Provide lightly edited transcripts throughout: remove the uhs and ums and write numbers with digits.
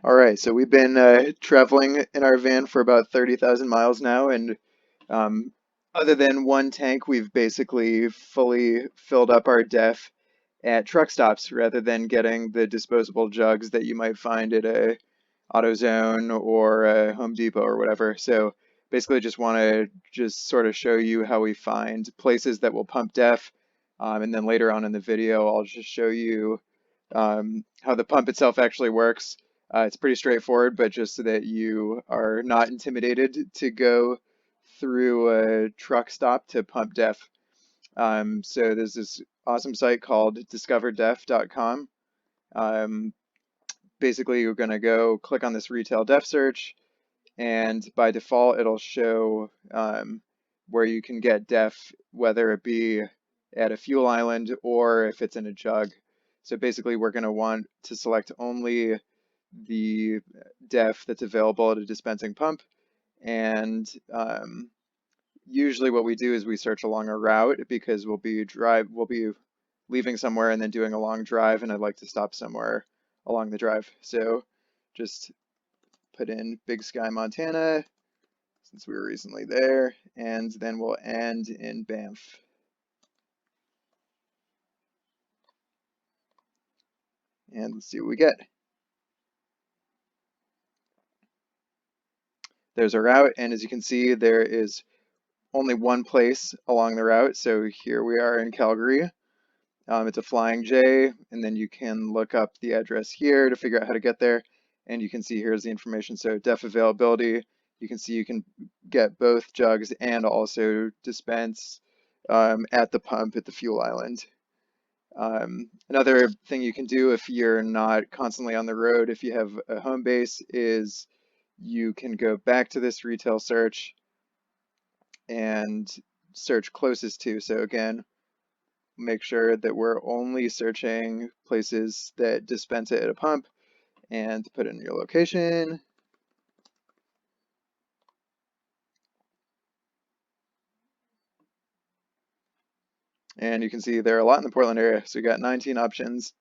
All right, so we've been traveling in our van for about 30,000 miles now, and um, other than one tank, we've basically fully filled up our DEF at truck stops rather than getting the disposable jugs that you might find at a AutoZone or a Home Depot or whatever. So basically, just want to just sort of show you how we find places that will pump DEF, and then later on in the video, I'll just show you how the pump itself actually works. It's pretty straightforward, but just so that you are not intimidated to go through a truck stop to pump DEF. So there's this awesome site called discoverdef.com. Um, Basically, you're going to go click on this retail DEF search, and by default, it'll show where you can get DEF, whether it be at a fuel island or if it's in a jug. So basically, we're going to want to select only the DEF that's available at a dispensing pump. And usually, what we do is we search along a route because we'll be leaving somewhere and then doing a long drive, and I'd like to stop somewhere along the drive. So just put in Big Sky, Montana, since we were recently there, and then we'll end in Banff. And let's see what we get. There's a route, and as you can see, there is only one place along the route. So here we are in Calgary. It's a Flying J, and then you can look up the address here to figure out how to get there. And you can see here's the information. So DEF availability, you can see you can get both jugs and also dispense at the pump at the fuel island. Another thing you can do if you're not constantly on the road, if you have a home base, is you can go back to this retail search and search closest to. So again, make sure that we're only searching places that dispense it at a pump and put in your location. And you can see there are a lot in the Portland area. So we got 19 options.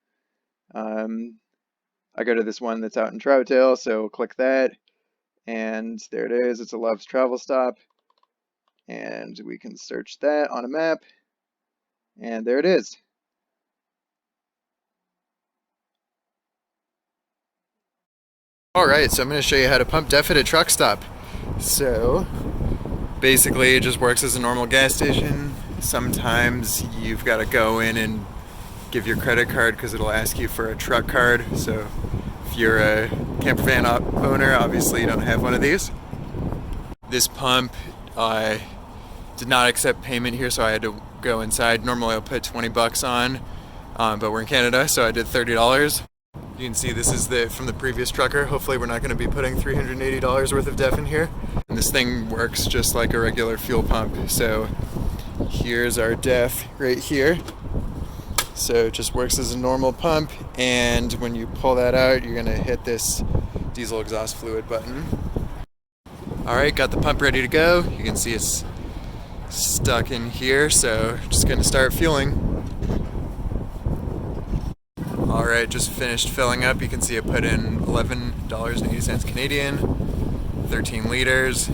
I go to this one that's out in Troutdale, so click that. And there it is. It's a Love's Travel Stop. And we can search that on a map. And there it is. All right, so I'm going to show you how to pump DEF at a truck stop. So basically, it just works as a normal gas station. Sometimes you've got to go in and give your credit card because it'll ask you for a truck card. So if you're a camper van owner, obviously you don't have one of these. This pump did not accept payment here, so I had to go inside. Normally I'll put 20 bucks on, but we're in Canada, so I did $30. You can see this is from the previous trucker. Hopefully we're not going to be putting $380 worth of DEF in here. And this thing works just like a regular fuel pump. So here's our DEF right here. So it just works as a normal pump, and when you pull that out, you're going to hit this diesel exhaust fluid button. Alright, got the pump ready to go. You can see it's stuck in here, so just going to start fueling. Alright, just finished filling up. You can see it put in $11.80 Canadian, 13 liters,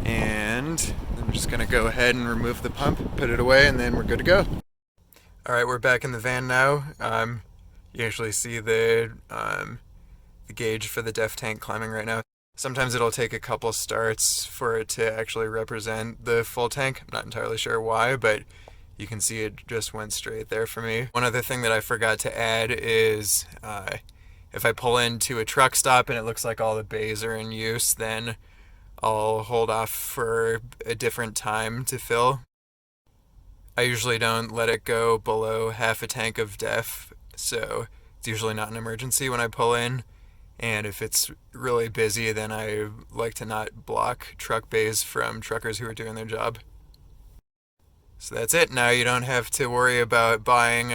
and I'm just going to go ahead and remove the pump, put it away, and then we're good to go. Alright, we're back in the van now. You actually see the gauge for the DEF tank climbing right now. Sometimes it'll take a couple starts for it to actually represent the full tank. I'm not entirely sure why, but you can see it just went straight there for me. One other thing that I forgot to add is if I pull into a truck stop and it looks like all the bays are in use, then I'll hold off for a different time to fill. I usually don't let it go below half a tank of DEF, so it's usually not an emergency when I pull in. And if it's really busy, then I like to not block truck bays from truckers who are doing their job. So that's it. Now you don't have to worry about buying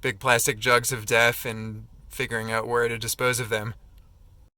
big plastic jugs of DEF and figuring out where to dispose of them.